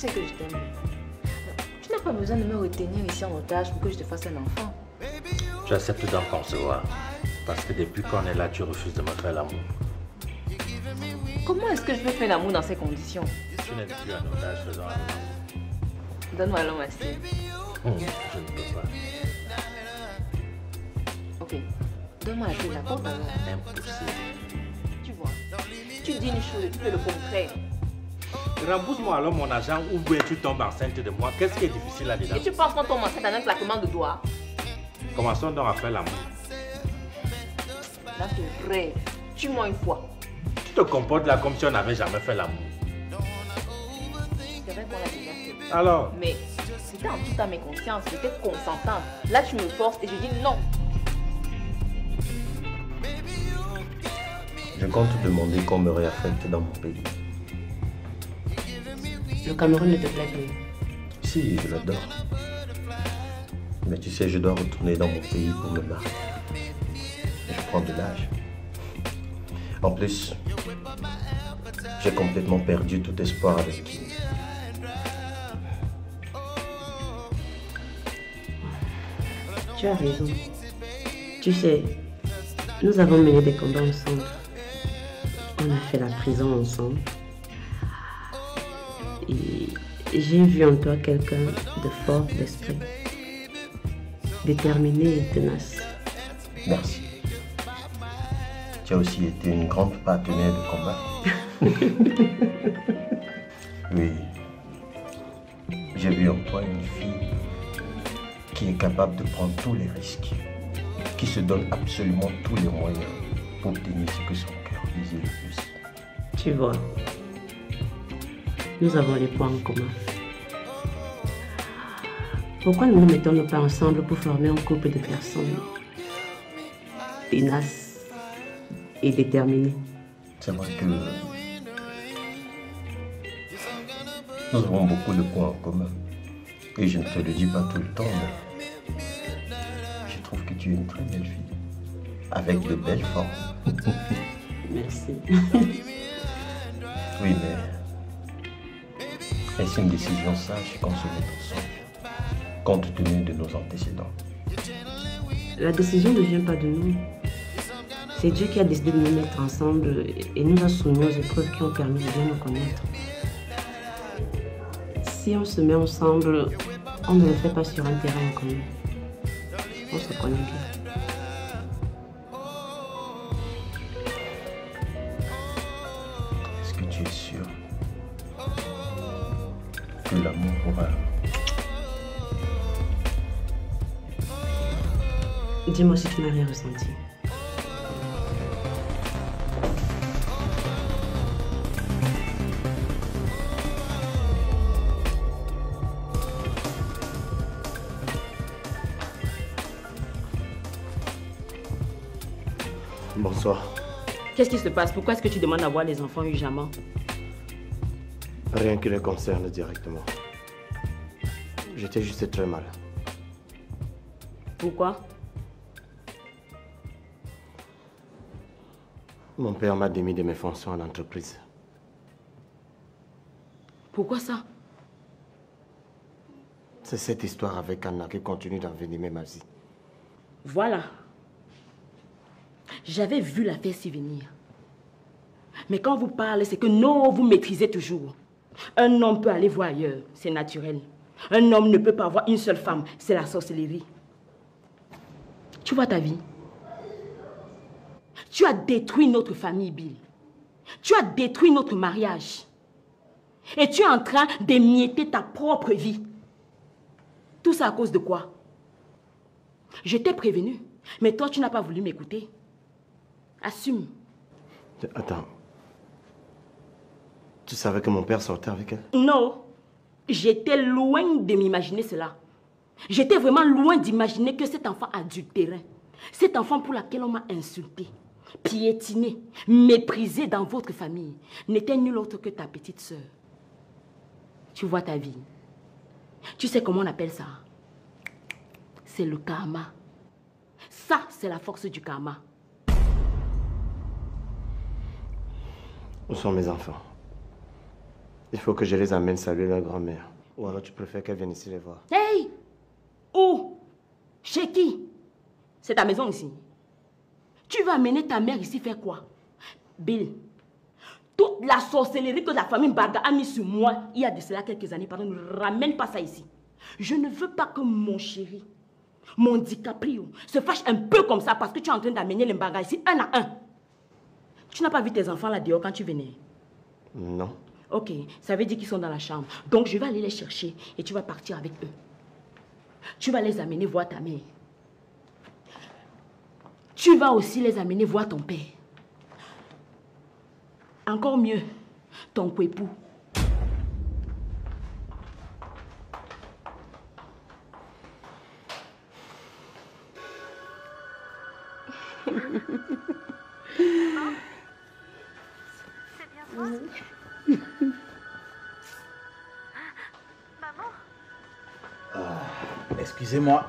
sais que je t'aime. Tu n'as pas besoin de me retenir ici en otage pour que je te fasse un enfant. Tu acceptes d'en concevoir. Parce que depuis qu'on est là, tu refuses de me faire l'amour. Comment est-ce que je peux faire l'amour dans ces conditions? Tu n'es plus en otage, faisons l'amour. Donne-moi l'homme assis. Je ne peux pas. Ok. Donne-moi la clé de la porte alors. Impossible. Tu vois. Tu dis une chose et tu fais le contraire. Rembourse-moi alors mon argent ou bien tu tombes enceinte de moi. Qu'est-ce qui est difficile là-dedans? Et tu penses qu'on tombe enceinte en un claquement de doigts? Commençons donc à faire l'amour. Là, c'est vrai. Tue-moi une fois. Tu te comportes là comme si on n'avait jamais fait l'amour. C'est vrai qu'on l'a déjà fait. Alors? Mais c'était en toute à mes consciences. J'étais consentante. Là, tu me forces et je dis non. Je compte te demander qu'on me réaffecte dans mon pays. Le Cameroun ne te plaît plus? Si, je l'adore. Mais tu sais, je dois retourner dans mon pays pour me marier. Et je prends de l'âge. En plus, j'ai complètement perdu tout espoir avec qui. Tu as raison. Tu sais, nous avons mené des combats ensemble. On a fait la prison ensemble. Et j'ai vu en toi quelqu'un de fort d'esprit, déterminé et tenace. Merci. Tu as aussi été une grande partenaire de combat. Oui. J'ai vu en toi une fille qui est capable de prendre tous les risques, qui se donne absolument tous les moyens pour obtenir ce que son cœur désire le plus. Tu vois, nous avons les points en commun. Pourquoi ne nous mettons pas ensemble pour former un couple de personnes tenaces et déterminées? C'est vrai que nous avons beaucoup de points en commun. Et je ne te le dis pas tout le temps, mais je trouve que tu es une très belle fille. Avec de belles formes. Merci. Oui, mais est-ce une décision sage qu'on se mette ensemble, compte tenu de nos antécédents? La décision ne vient pas de nous. C'est Dieu qui a décidé de nous mettre ensemble et nous a soumis aux épreuves qui ont permis de bien nous connaître. Si on se met ensemble, on ne le fait pas sur un terrain inconnu. On se connaît bien. Est-ce que tu es sûr que l'amour pourra... Dis-moi si tu n'as rien ressenti. Bonsoir. Qu'est-ce qui se passe? Pourquoi est-ce que tu demandes à voir les enfants urgemment? Rien qui les concerne directement. J'étais juste très mal. Pourquoi? Mon père m'a démis de mes fonctions en entreprise. Pourquoi ça? C'est cette histoire avec Anna qui continue d'envenimer ma vie. Voilà. J'avais vu l'affaire s'y venir. Mais quand vous parlez, c'est que non, vous maîtrisez toujours. Un homme peut aller voir ailleurs, c'est naturel. Un homme ne peut pas avoir une seule femme, c'est la sorcellerie. Tu vois ta vie? Tu as détruit notre famille, Bill. Tu as détruit notre mariage. Et tu es en train d'émietter ta propre vie. Tout ça à cause de quoi? Je t'ai prévenu, mais toi, tu n'as pas voulu m'écouter. Assume. Attends. Tu savais que mon père sortait avec elle? Non. J'étais loin de m'imaginer cela. J'étais vraiment loin d'imaginer que cet enfant adultérin, cet enfant pour lequel on m'a insulté, piétiné, méprisé dans votre famille, n'était nul autre que ta petite sœur. Tu vois ta vie. Tu sais comment on appelle ça? C'est le karma. Ça, c'est la force du karma. Où sont mes enfants? Il faut que je les amène saluer leur grand-mère. Ou alors tu préfères qu'elle vienne ici les voir? Hey! Où? Chez qui? C'est ta maison ici. Tu vas amener ta mère ici faire quoi? Bill, toute la sorcellerie que la famille Baga a mis sur moi il y a de cela quelques années, pardon, ne ramène pas ça ici. Je ne veux pas que mon chéri, mon DiCaprio, se fâche un peu comme ça parce que tu es en train d'amener les Baga ici un à un. Tu n'as pas vu tes enfants là dehors quand tu venais? Non. Ok, ça veut dire qu'ils sont dans la chambre. Donc je vais aller les chercher et tu vas partir avec eux. Tu vas les amener voir ta mère. Tu vas aussi les amener voir ton père. Encore mieux, ton époux. C'est bien toi? Maman? Excusez-moi,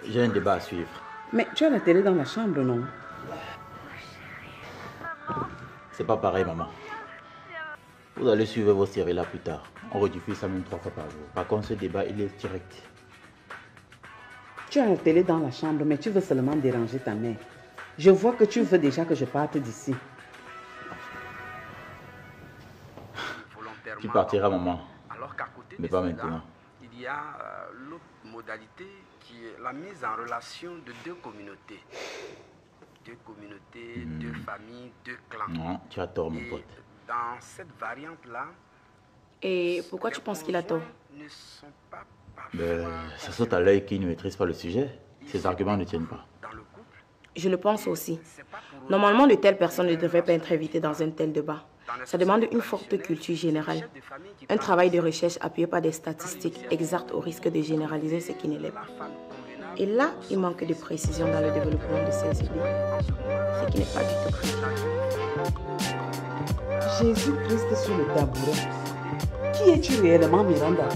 j'ai un débat à suivre. Mais tu as la télé dans la chambre, non? C'est pas pareil, maman. Vous allez suivre vos séries là plus tard. On rediffuse ça même 3 fois par jour. Par contre, ce débat, il est direct. Tu as la télé dans la chambre, mais tu veux seulement déranger ta mère. Je vois que tu veux déjà que je parte d'ici. Tu partiras, maman. Alors qu'à côté Mais de pas cela, maintenant. il y a l'autre modalité qui est la mise en relation de 2 communautés. 2 communautés, 2 familles, 2 clans. Non, tu as tort, mon Et pote. dans cette variante-là, Et pourquoi tu penses qu'il a tort? ne sont pas Ça saute à l'œil qui ne maîtrise pas le sujet. Ces arguments ne tiennent pas. dans le couple. Je le pense aussi. C'est pas pour Normalement, de telles personnes ne devraient pas être invitées dans un tel débat. Ça demande une forte culture générale, un travail de recherche appuyé par des statistiques exactes au risque de généraliser ce qui ne l'est pas. Et là, il manque de précision dans le développement de ces idées, ce qui n'est pas du tout critique. Jésus-Christ sur le tabouret. Qui es-tu réellement, Miranda?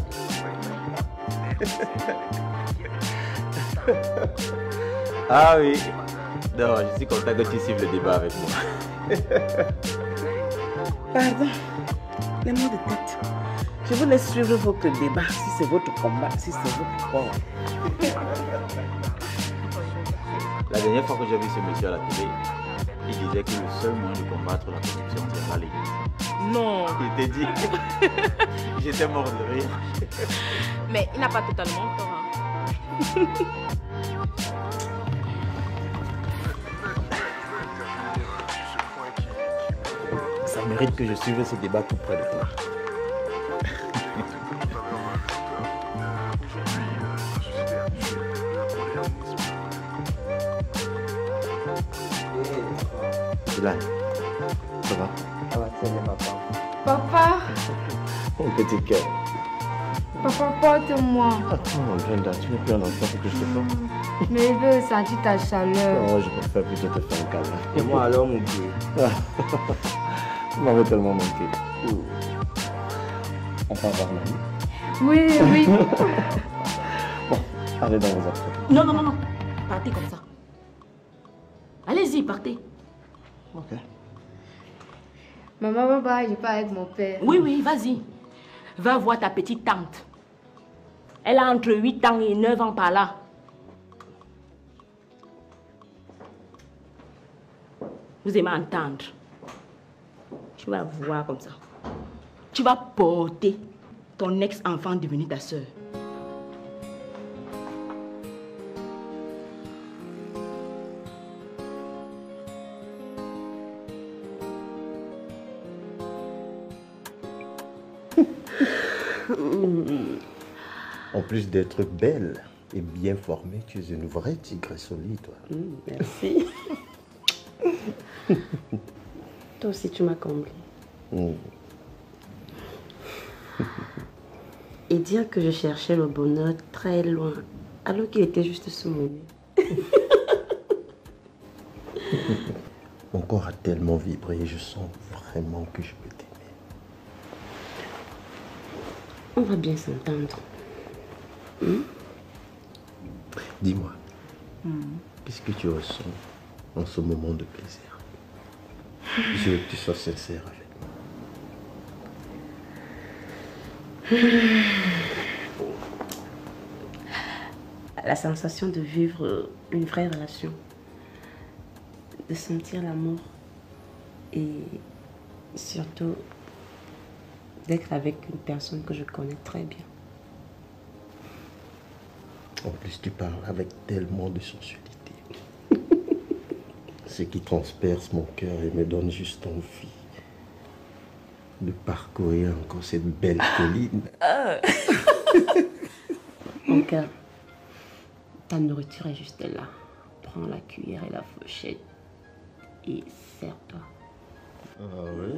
Ah oui. Non, je suis content que tu suives le débat avec moi. Pardon, les mots de tête. Je vous laisse suivre votre débat, si c'est votre combat, si c'est votre corps. La dernière fois que j'ai vu ce monsieur à la télé, il disait que le seul moyen de combattre la corruption, c'est pas l'église. Non, Il t'a dit. J'étais mort de rire. mais il n'a pas totalement tort. Hein. Ça mérite que je suive ce débat tout près de toi. Dylan, ça va? Ça va très bien, papa. Papa, Mon petit cœur. papa, porte-moi. Oh, Brenda, tu n'es plus un enfant pour que je te porte. Mais je veux sentir ta chaleur. Oh, je préfère plutôt te faire un câlin. Et moi alors, mon Dieu. Tu m'avais tellement manqué. On va voir mamie. Oui, oui. Bon, allez dans vos affaires. Non, non, non, non. Partez comme ça. Allez-y, partez. Ok. Maman, papa, je pars avec mon père. Oui, oui, vas-y. Va voir ta petite tante. Elle a entre 8 ans et 9 ans par là. Vous aimez entendre. Tu vas voir comme ça. Tu vas porter ton ex-enfant devenu ta soeur. En plus d'être belle et bien formée, tu es une vraie tigressolie, toi. Merci. Toi aussi, tu m'as comblé. Et dire que je cherchais le bonheur très loin, alors qu'il était juste sous mon nez. Mon corps a tellement vibré et je sens vraiment que je peux t'aimer. On va bien s'entendre. Dis-moi, qu'est-ce que tu ressens en ce moment de plaisir? Je veux que tu sois sincère avec La sensation de vivre une vraie relation, de sentir l'amour et surtout d'être avec une personne que je connais très bien. En plus, tu parles avec tellement de sensualité. Ce qui transperce mon cœur et me donne juste envie de parcourir encore cette belle colline. Mon cœur, ta nourriture est juste là. Prends la cuillère et la fourchette et sers-toi. Ah oui?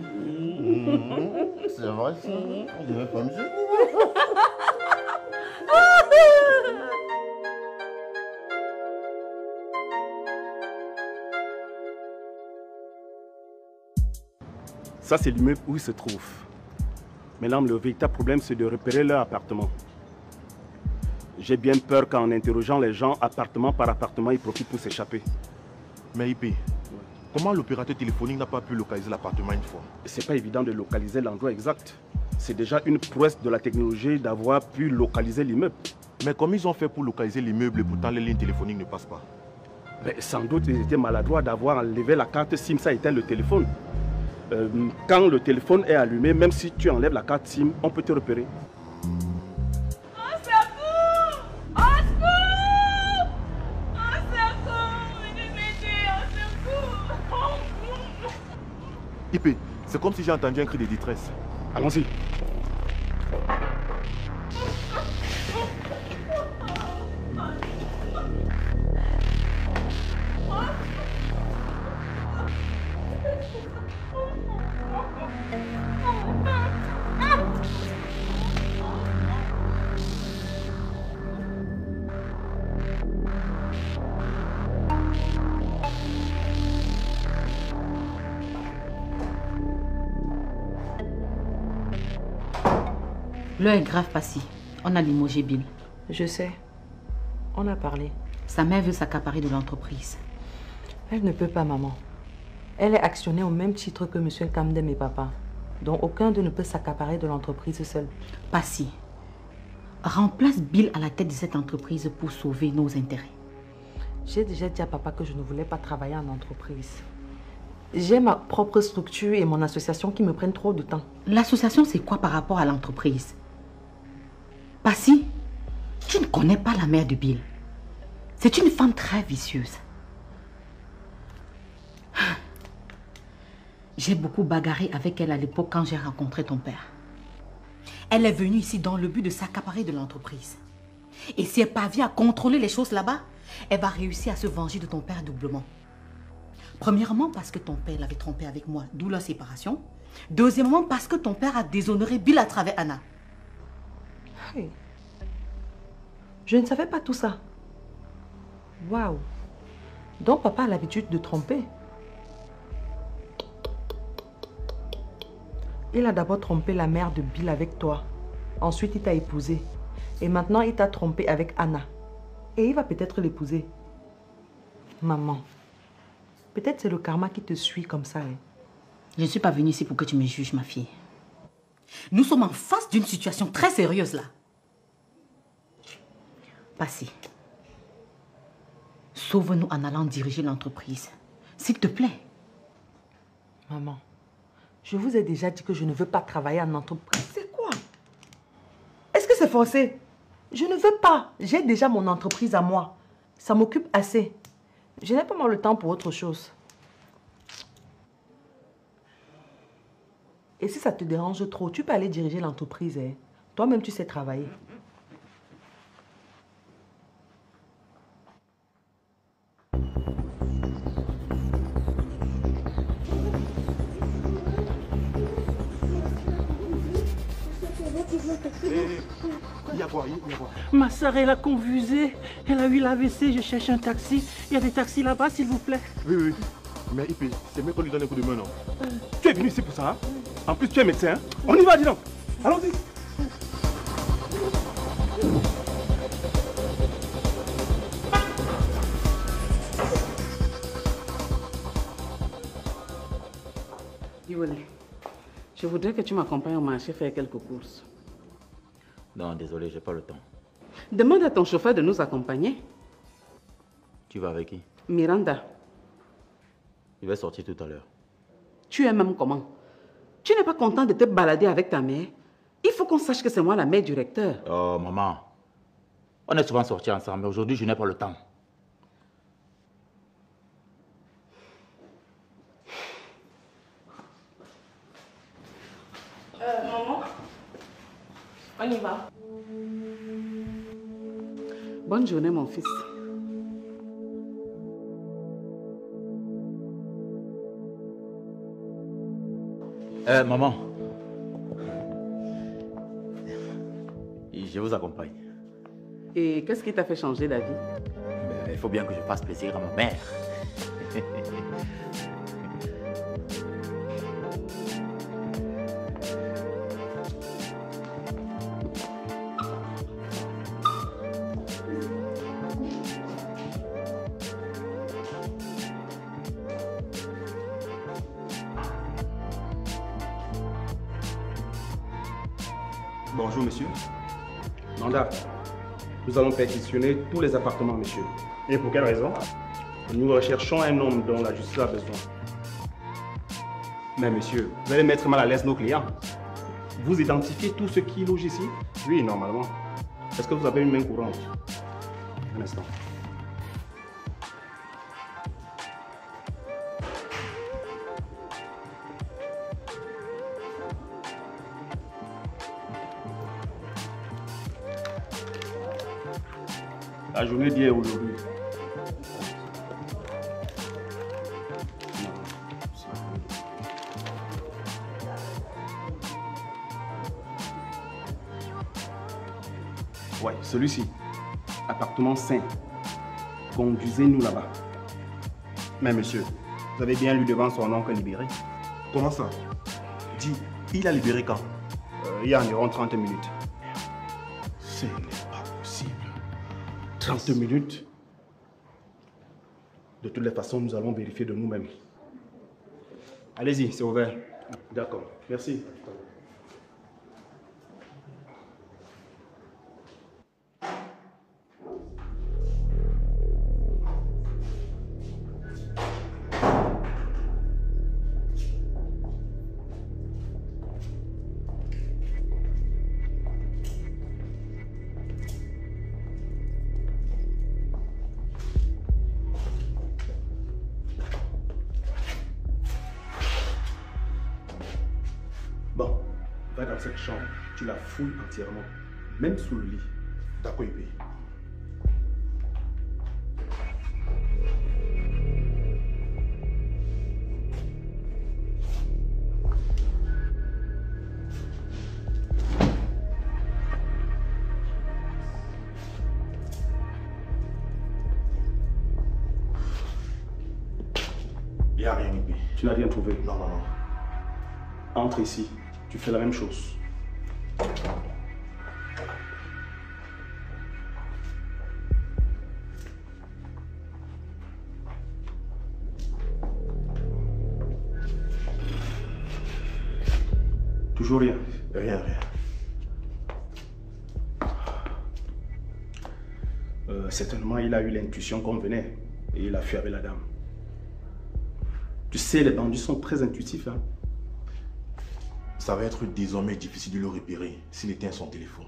C'est vrai ça? On dirait pas mieux. Ça, c'est l'immeuble où ils se trouvent. Maintenant, le véritable problème, c'est de repérer leur appartement. J'ai bien peur qu'en interrogeant les gens, appartement par appartement, ils profitent pour s'échapper. Mais IP, comment l'opérateur téléphonique n'a pas pu localiser l'appartement une fois? C'est pas évident de localiser l'endroit exact. C'est déjà une prouesse de la technologie d'avoir pu localiser l'immeuble. Mais comment ils ont fait pour localiser l'immeuble et pourtant les lignes téléphoniques ne passent pas? Sans doute, ils étaient maladroits d'avoir enlevé la carte SIM, ça éteint le téléphone. Quand le téléphone est allumé, même si tu enlèves la carte SIM, on peut te repérer. IP, c'est comme si j'ai entendu un cri de détresse. Allons-y. L'heure est grave passée. On a limogé Bill. Je sais. On a parlé. Sa mère veut s'accaparer de l'entreprise. Elle ne peut pas, maman. Elle est actionnée au même titre que M. Kamdem et papa. Donc aucun d'eux ne peut s'accaparer de l'entreprise seul. Passy, remplace Bill à la tête de cette entreprise pour sauver nos intérêts. J'ai déjà dit à papa que je ne voulais pas travailler en entreprise. J'ai ma propre structure et mon association qui me prennent trop de temps. L'association, c'est quoi par rapport à l'entreprise? Passy, tu ne connais pas la mère de Bill. C'est une femme très vicieuse. J'ai beaucoup bagarré avec elle à l'époque quand j'ai rencontré ton père. Elle est venue ici dans le but de s'accaparer de l'entreprise. Et si elle parvient à contrôler les choses là-bas, elle va réussir à se venger de ton père doublement. Premièrement, parce que ton père l'avait trompé avec moi, d'où la séparation. Deuxièmement, parce que ton père a déshonoré Bill à travers Anna. Hey. Je ne savais pas tout ça. Waouh. Donc papa a l'habitude de tromper. Il a d'abord trompé la mère de Bill avec toi. Ensuite, il t'a épousé. Et maintenant, il t'a trompé avec Anna. Et il va peut-être l'épouser. Maman, peut-être c'est le karma qui te suit comme ça. Hein. Je ne suis pas venue ici pour que tu me juges, ma fille. Nous sommes en face d'une situation très sérieuse là. Passy, sauve-nous en allant diriger l'entreprise. S'il te plaît. Maman, je vous ai déjà dit que je ne veux pas travailler en entreprise. C'est quoi? Est-ce que c'est forcé? Je ne veux pas. J'ai déjà mon entreprise à moi. Ça m'occupe assez. Je n'ai pas mal le temps pour autre chose. Et si ça te dérange trop, tu peux aller diriger l'entreprise. Hein. Toi-même, tu sais travailler. Il y a quoi? Ma soeur, elle a convulsé. Elle a eu l'AVC. Je cherche un taxi. Il y a des taxis là-bas, s'il vous plaît. Oui. Mais IP, c'est mieux qu'on lui donne un coup de main, non? Tu es venu ici pour ça, hein? En plus, tu es médecin. Hein? On y va, dis donc. Allons-y. Je voudrais que tu m'accompagnes au marché faire quelques courses. Non, désolé, j'ai pas le temps. Demande à ton chauffeur de nous accompagner. Tu vas avec qui? Miranda, Il va sortir tout à l'heure. tu es même comment? Tu n'es pas content de te balader avec ta mère? Il faut qu'on sache que c'est moi la mère du recteur. Oh, maman. On est souvent sortis ensemble, mais aujourd'hui, je n'ai pas le temps. Maman, on y va. Bonne journée, mon fils. Maman. Je vous accompagne. Et qu'est-ce qui t'a fait changer d'avis? Il faut bien que je fasse plaisir à ma mère. Bonjour, monsieur. Mandat. Nous allons perquisitionner tous les appartements, monsieur. Et pour quelle raison? Nous recherchons un homme dont la justice a besoin. Mais monsieur, vous allez mettre mal à l'aise nos clients. Vous identifiez tous ceux qui logent ici? Oui, normalement. Est-ce que vous avez une main courante? Un instant. La journée d'hier aujourd'hui. Ouais, celui-ci. Appartement 5. Conduisez-nous là-bas. Mais monsieur, vous avez bien lu devant son oncle libéré? Comment ça? Dis, il a libéré quand? Il y a environ 30 minutes. Ce n'est pas possible. 30 minutes? De toutes les façons, nous allons vérifier de nous-mêmes. Allez-y, c'est ouvert. D'accord, merci. Bon, va dans cette chambre, tu la fouilles entièrement, même sous le lit. D'accord, IP. Il n'y a rien, IP. Tu n'as rien trouvé? Non, non, non. Entre ici, tu fais la même chose. Toujours rien? Rien, rien. Certainement, il a eu l'intuition qu'on venait et il a fui avec la dame. Tu sais, les bandits sont très intuitifs, hein? Ça va être désormais difficile de le repérer s'il éteint son téléphone.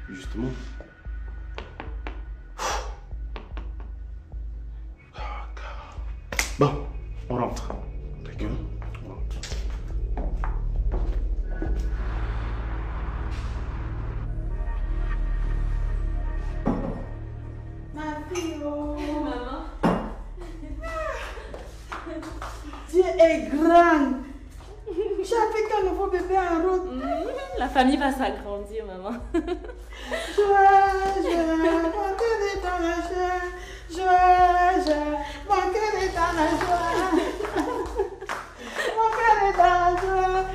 Justement. Bon, on rentre. D'accord. On rentre. Ma fille, oh maman. Dieu est grand. J'ai fait qu'un nouveau bébé en route. La famille va s'agrandir, maman. Joie, mon cœur est dans la joie. Joie, mon cœur est dans la joie. Mon cœur est dans la joie.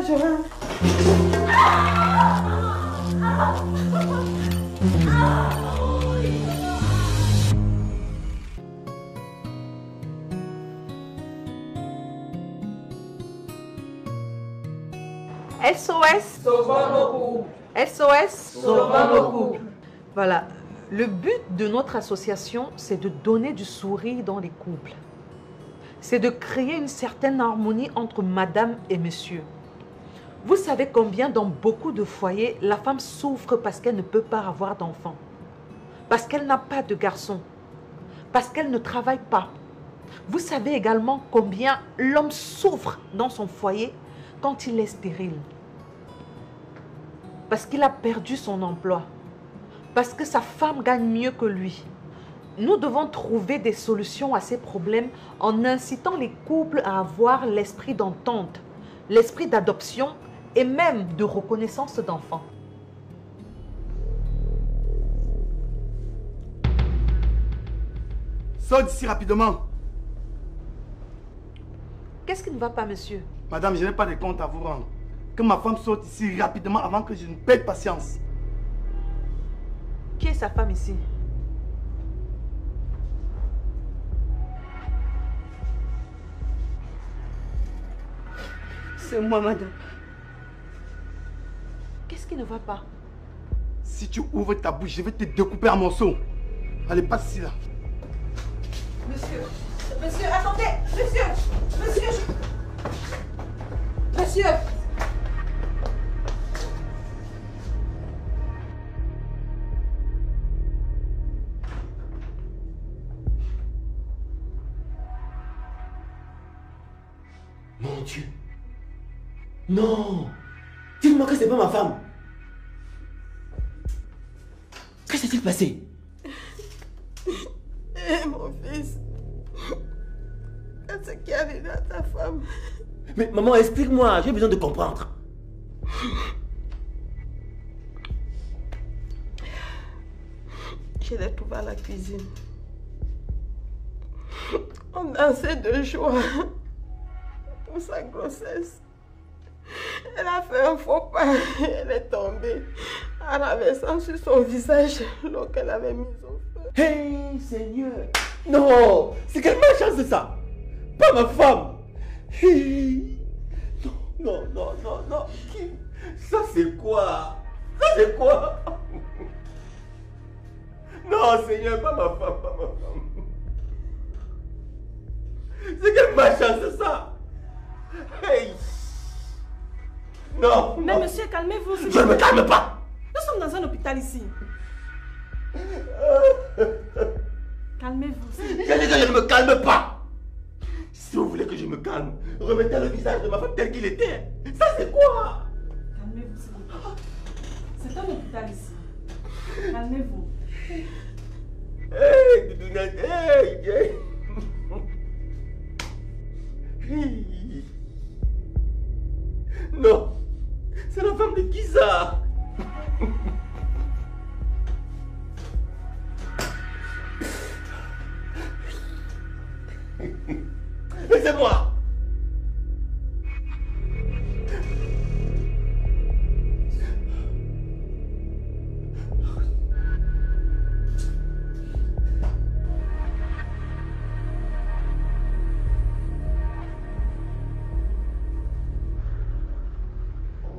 Joie. SOS. Sauvons nos couples. SOS. Sauvons nos couples. Voilà. Le but de notre association, c'est de donner du sourire dans les couples. C'est de créer une certaine harmonie entre madame et monsieur. Vous savez combien dans beaucoup de foyers, la femme souffre parce qu'elle ne peut pas avoir d'enfant, parce qu'elle n'a pas de garçon, parce qu'elle ne travaille pas. Vous savez également combien l'homme souffre dans son foyer quand il est stérile, parce qu'il a perdu son emploi, parce que sa femme gagne mieux que lui. Nous devons trouver des solutions à ces problèmes en incitant les couples à avoir l'esprit d'entente, l'esprit d'adoption et même de reconnaissance d'enfants. Sors d'ici rapidement. Qu'est-ce qui ne va pas, monsieur? Madame, je n'ai pas de compte à vous rendre. Que ma femme sorte ici rapidement avant que je ne perde patience. Qui est sa femme ici? C'est moi, madame. Qu'est-ce qui ne va pas? Si tu ouvres ta bouche, je vais te découper en morceaux. Allez, passe ici là. Monsieur, monsieur, attendez, monsieur, monsieur, Mon Dieu. Non. Dites-moi que c'est pas ma femme. Que s'est-il passé? Mon fils, qu'est-ce qui est arrivé à ta femme? Mais maman, explique-moi, j'ai besoin de comprendre. Je l'ai trouvée à la cuisine. On dansait de joie pour sa grossesse. Elle a fait un faux pas, elle est tombée en renversant sur son visage l'eau qu'elle avait mise au feu. Hey Seigneur! Non! C'est quelle malchance ça! Pas ma femme! Hey. Non, non, non, non, non! Ça c'est quoi? Ça c'est quoi? Non Seigneur, pas ma femme, pas ma femme! C'est quelle malchance ça! Hey! Non! Mais monsieur, calmez-vous. Je ne me calme pas! Nous sommes dans un hôpital ici. Calmez-vous. J'ai dit que je ne me calme pas! Si vous voulez que je me calme, remettez le visage de ma femme tel qu'il était. Ça c'est quoi? Calmez-vous, s'il vous plaît. C'est un hôpital ici. Calmez-vous. Hey, Doudounette, hey, hey. Non, c'est la femme de qui ça? Laissez-moi.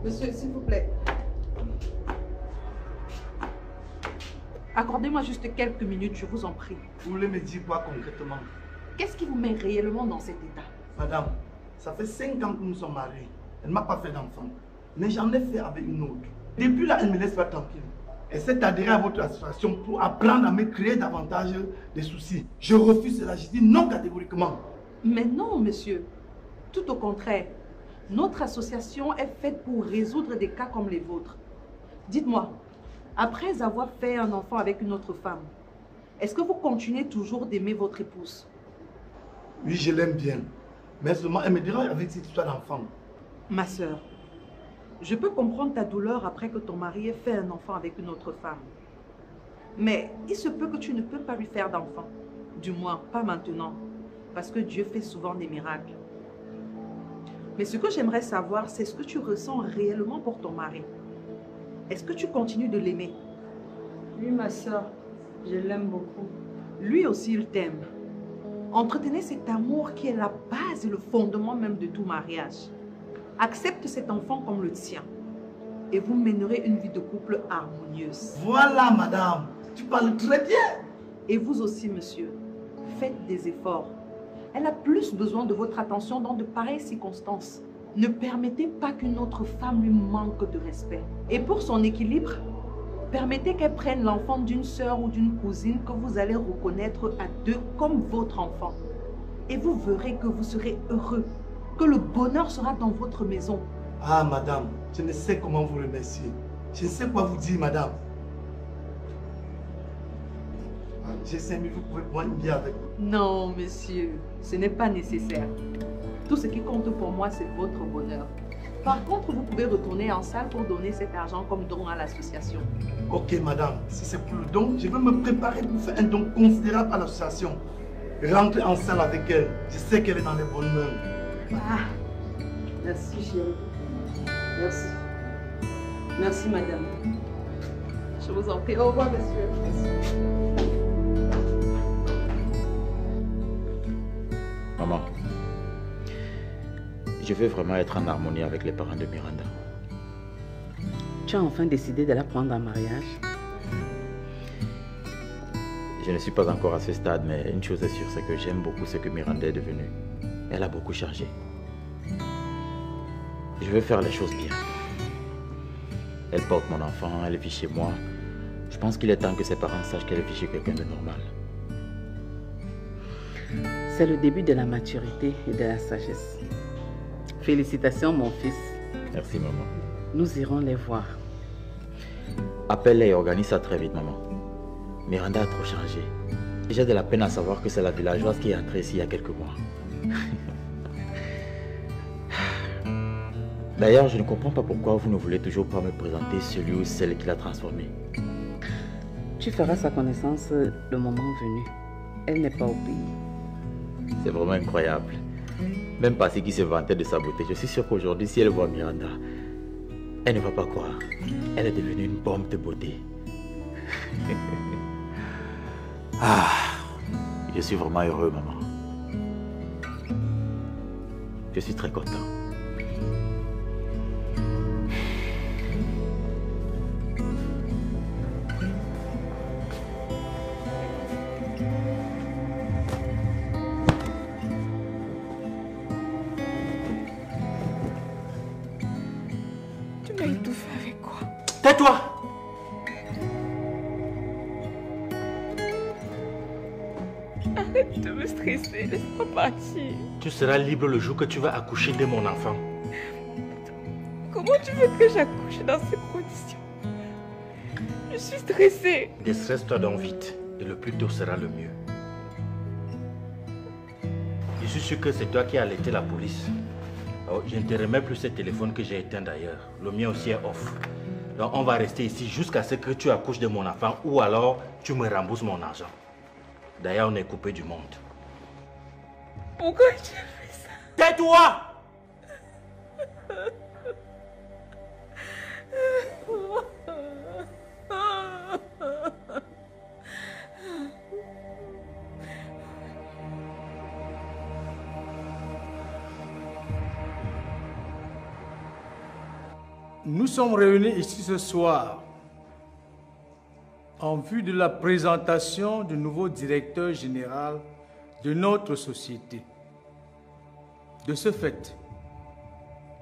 Monsieur, s'il vous plaît. Accordez-moi juste quelques minutes, je vous en prie. Vous voulez me dire quoi concrètement? Qu'est-ce qui vous met réellement dans cet état? Madame, ça fait 5 ans que nous sommes mariés. Elle ne m'a pas fait d'enfant. Mais j'en ai fait avec une autre. Depuis là, elle ne me laisse pas tranquille. Elle s'est adhérée à votre association pour apprendre à me créer davantage de soucis. Je refuse cela, je dis non catégoriquement. Mais non, monsieur. Tout au contraire. Notre association est faite pour résoudre des cas comme les vôtres. Dites-moi, après avoir fait un enfant avec une autre femme, est-ce que vous continuez toujours d'aimer votre épouse? Oui, je l'aime bien. Mais seulement, elle me dérange avec cette histoire d'enfant. Ma sœur, je peux comprendre ta douleur après que ton mari ait fait un enfant avec une autre femme. Mais il se peut que tu ne peux pas lui faire d'enfant. Du moins, pas maintenant. Parce que Dieu fait souvent des miracles. Mais ce que j'aimerais savoir, c'est ce que tu ressens réellement pour ton mari. Est-ce que tu continues de l'aimer? Oui, ma soeur, je l'aime beaucoup. Lui aussi, il t'aime. Entretenez cet amour qui est la base et le fondement même de tout mariage. Accepte cet enfant comme le tien. Et vous mènerez une vie de couple harmonieuse. Voilà, madame. Tu parles très bien. Et vous aussi, monsieur. Faites des efforts. Elle a plus besoin de votre attention dans de pareilles circonstances. Ne permettez pas qu'une autre femme lui manque de respect. Et pour son équilibre, permettez qu'elle prenne l'enfant d'une sœur ou d'une cousine que vous allez reconnaître à deux comme votre enfant. Et vous verrez que vous serez heureux, que le bonheur sera dans votre maison. Ah, madame, je ne sais comment vous remercier. Je ne sais quoi vous dire, madame. J'ai 5 000, vous pouvez boire une bière avec moi. Non, monsieur, ce n'est pas nécessaire. Tout ce qui compte pour moi, c'est votre bonheur. Par contre, vous pouvez retourner en salle pour donner cet argent comme don à l'association. Ok, madame. Si c'est pour le don, je vais me préparer pour faire un don considérable à l'association. Rentrez en salle avec elle. Je sais qu'elle est dans les bonnes mains. Ah, merci, chérie. Merci. Merci, madame. Je vous en prie. Au revoir, monsieur. Merci. Maman, je veux vraiment être en harmonie avec les parents de Miranda. Tu as enfin décidé de la prendre en mariage? Je ne suis pas encore à ce stade, mais une chose est sûre, c'est que j'aime beaucoup ce que Miranda est devenue. Elle a beaucoup changé. Je veux faire les choses bien. Elle porte mon enfant, elle vit chez moi. Je pense qu'il est temps que ses parents sachent qu'elle vit chez quelqu'un de normal. C'est le début de la maturité et de la sagesse. Félicitations, mon fils. Merci, maman. Nous irons les voir. Appelle-les et organise ça très vite, maman. Miranda a trop changé. J'ai de la peine à savoir que c'est la villageoise qui est entrée ici il y a quelques mois. D'ailleurs, je ne comprends pas pourquoi vous ne voulez toujours pas me présenter celui ou celle qui l'a transformée. Tu feras sa connaissance le moment venu. Elle n'est pas au pays. C'est vraiment incroyable. Même Passy qui se vantait de sa beauté, je suis sûr qu'aujourd'hui, si elle voit Miranda, elle ne va pas croire. Elle est devenue une bombe de beauté. Ah, je suis vraiment heureux, maman. Je suis très content. Tu m'as étouffé avec quoi? Tais-toi! Arrête de me stresser, laisse-moi partir. Tu seras libre le jour que tu vas accoucher de mon enfant. Comment tu veux que j'accouche dans ces conditions? Je suis stressée. Déstresse-toi donc vite, et le plus tôt sera le mieux. Je suis sûr que c'est toi qui as alerté la police. Oh, je ne te remets plus ce téléphone que j'ai éteint d'ailleurs. Le mien aussi est off. Donc on va rester ici jusqu'à ce que tu accouches de mon enfant ou alors tu me rembourses mon argent. D'ailleurs, on est coupé du monde. Pourquoi tu as fait ça? Tais-toi! Nous sommes réunis ici ce soir en vue de la présentation du nouveau directeur général de notre société. De ce fait,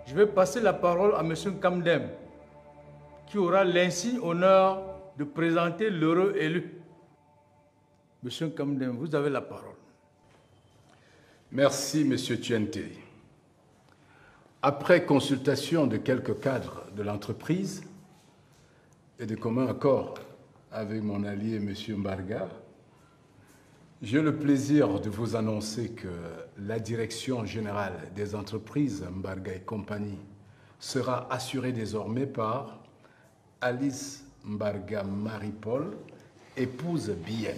je vais passer la parole à M. Kamdem, qui aura l'insigne honneur de présenter l'heureux élu. M. Kamdem, vous avez la parole. Merci, M. Tuente. Après consultation de quelques cadres de l'entreprise et de commun accord avec mon allié M. Mbarga, j'ai le plaisir de vous annoncer que la direction générale des entreprises Mbarga et compagnie sera assurée désormais par Alice Mbarga Marie-Paul, épouse Bien.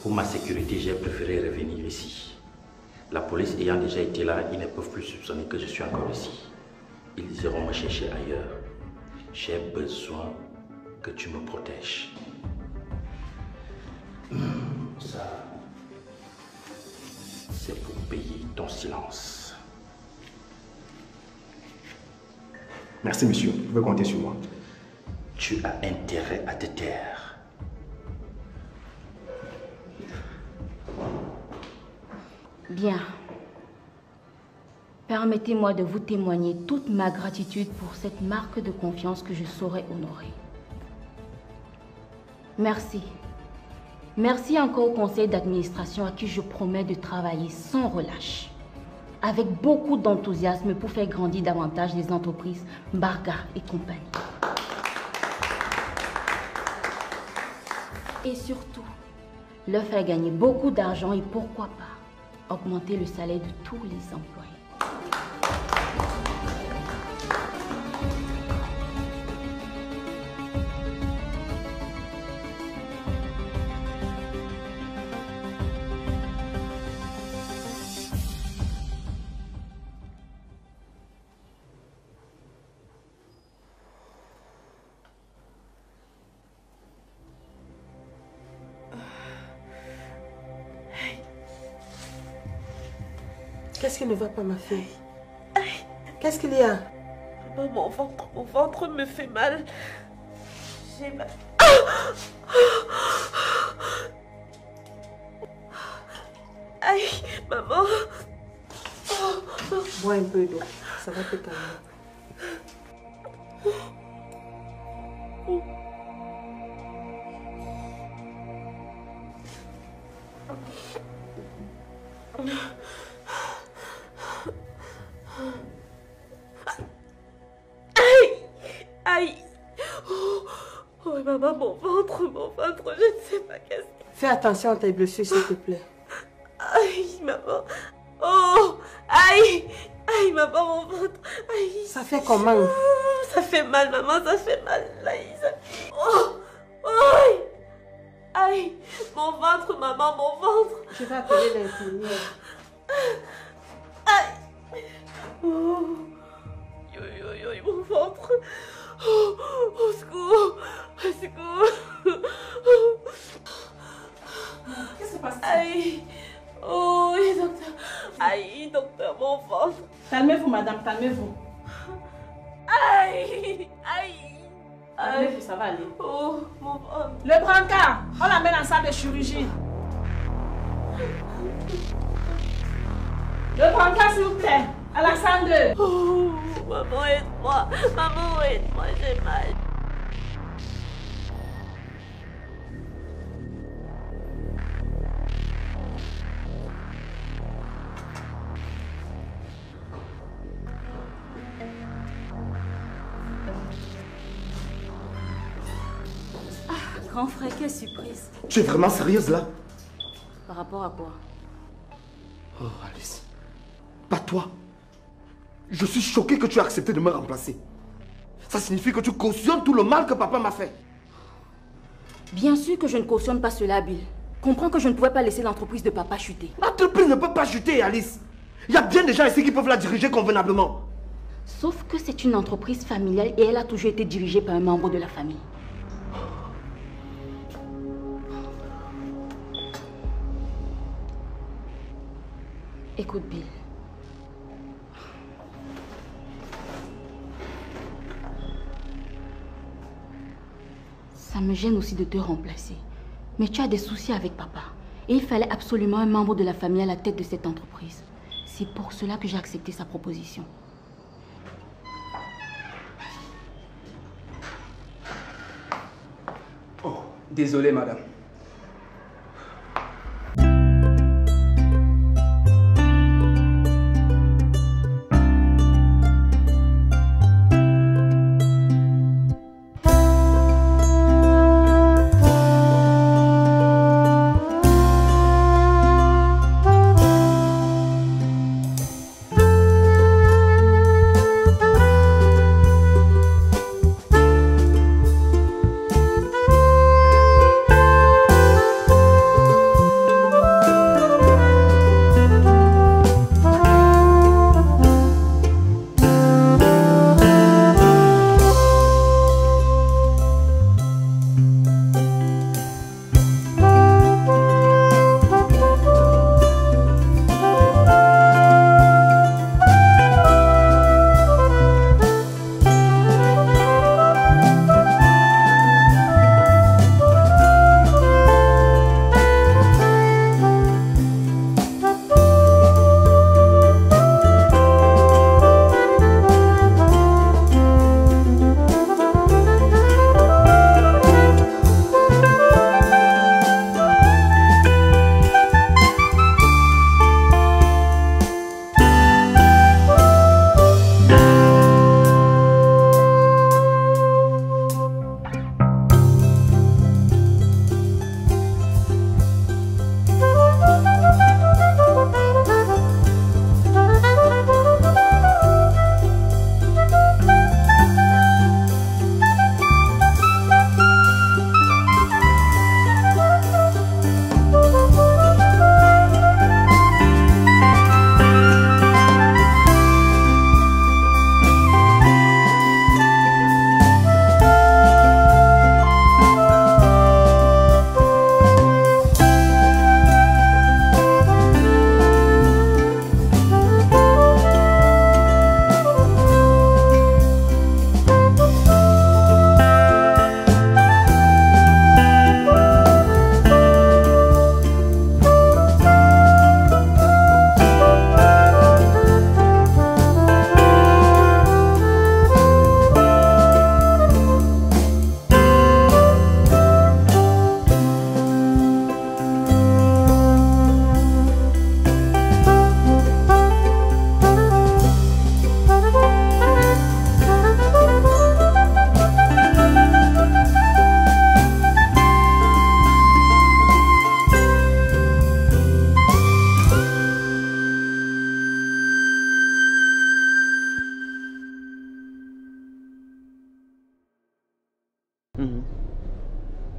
Pour ma sécurité, j'ai préféré revenir ici. La police ayant déjà été là, ils ne peuvent plus soupçonner que je suis encore ici. Ils iront me chercher ailleurs. J'ai besoin que tu me protèges. Ça, c'est pour payer ton silence. Merci, monsieur. Vous pouvez compter sur moi. Tu as intérêt à te taire. Bien. Permettez-moi de vous témoigner toute ma gratitude pour cette marque de confiance que je saurais honorer. Merci. Merci encore au conseil d'administration à qui je promets de travailler sans relâche, avec beaucoup d'enthousiasme pour faire grandir davantage les entreprises Mbarga et compagnie. Et surtout, leur faire gagner beaucoup d'argent et pourquoi pas augmenter le salaire de tous les employés. Qu'est-ce qui ne va pas, ma fille? Qu'est-ce qu'il y a? Maman, mon ventre me fait mal. J'ai mal. Aïe, maman. Bois un peu d'eau, ça va te calmer. Aïe. Oh, maman, mon ventre, je ne sais pas qu'est-ce que... Fais attention à tes blessures, s'il te plaît. Aïe, maman. Oh, aïe. Aïe, maman, mon ventre. Aïe. Ça fait comment? Ça fait mal, maman, ça fait mal. Aïe, ça... Oh, aïe. Aïe, mon ventre, maman, mon ventre. Je vais appeler l'infirmière. Aïe. Oh. Mon ventre. Oh, au secours. Au secours. Qu'est-ce qui se passe? Aïe. Oh, docteur. Aïe, docteur, mon ventre. Calmez-vous, madame, calmez-vous. Aïe. Aïe. Calmez-vous, ça va aller. Oh, mon ventre. Le brancard, on l'amène en salle de chirurgie. Le brancard, s'il vous plaît. À la salle 2. Oh, maman, aide-moi. Maman, aide-moi, j'ai mal. Ah, grand frère, quelle surprise. Tu es vraiment sérieuse là? Par rapport à quoi? Oh, Alice. Pas toi. Je suis choqué que tu aies accepté de me remplacer. Ça signifie que tu cautionnes tout le mal que papa m'a fait. Bien sûr que je ne cautionne pas cela, Bill. Comprends que je ne pouvais pas laisser l'entreprise de papa chuter. L'entreprise ne peut pas chuter, Alice. Il y a bien des gens ici qui peuvent la diriger convenablement. Sauf que c'est une entreprise familiale et elle a toujours été dirigée par un membre de la famille. Écoute, Bill. Ça me gêne aussi de te remplacer. Mais tu as des soucis avec papa. Et il fallait absolument un membre de la famille à la tête de cette entreprise. C'est pour cela que j'ai accepté sa proposition. Oh, désolé, madame.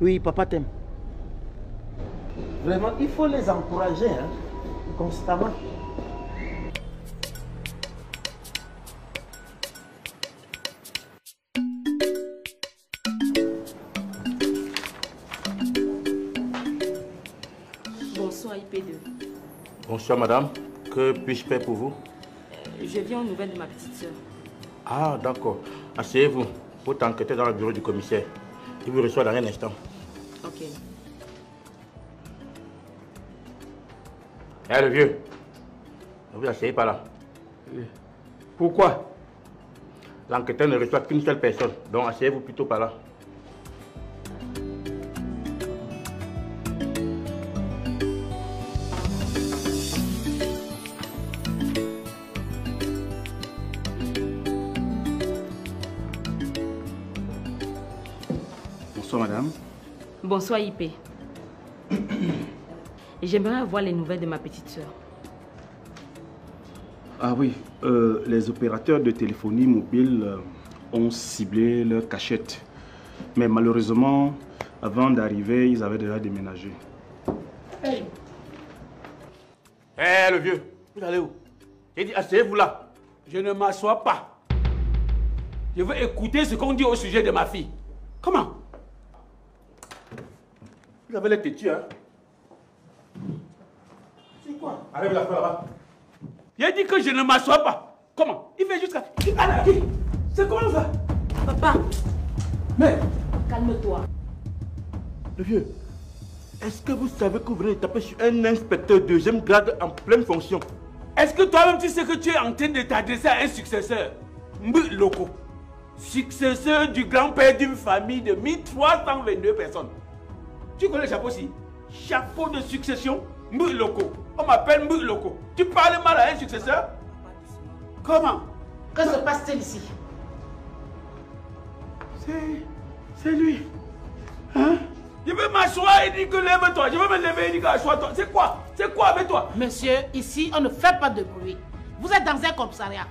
Oui, papa t'aime. Vraiment, il faut les encourager, hein, constamment. Bonsoir IP2. Bonsoir madame, que puis-je faire pour vous? Je viens aux nouvelles de ma petite soeur. Ah d'accord, asseyez-vous pour t'enquêter dans le bureau du commissaire. Il vous reçoit dans un instant. Ok. Eh le vieux, ne vous asseyez pas là. Pourquoi? L'enquêteur ne reçoit qu'une seule personne, donc asseyez-vous plutôt par là. Bonsoir madame. Bonsoir IP. J'aimerais avoir les nouvelles de ma petite soeur. Ah oui, les opérateurs de téléphonie mobile ont ciblé leur cachette. Mais malheureusement, avant d'arriver, ils avaient déjà déménagé. Hey. Eh le vieux, vous allez où? J'ai dit asseyez-vous là. Je ne m'assois pas. Je veux écouter ce qu'on dit au sujet de ma fille. Comment? Vous avez les têtus, hein? C'est quoi? Allez la faire là-bas. J'ai dit que je ne m'assois pas. Comment? Il fait jusqu'à... C'est comment ça? Papa. Mais... Calme-toi. Le vieux, est-ce que vous savez que vous venez de taper sur un inspecteur deuxième grade en pleine fonction? Est-ce que toi-même tu sais que tu es en train de t'adresser à un successeur? Mbu Loko. Successeur du grand-père d'une famille de 1322 personnes. Tu connais le chapeau aussi? Chapeau de succession, Mbu Loko. On m'appelle Mbu Loko. Tu parles mal à un successeur? Comment? Que se passe-t-il ici? C'est lui. Hein? Je veux m'asseoir et dire que lève-toi. Je veux me lever et dire que assois-toi. C'est quoi? C'est quoi avec toi? Monsieur, ici, on ne fait pas de bruit. Vous êtes dans un commissariat.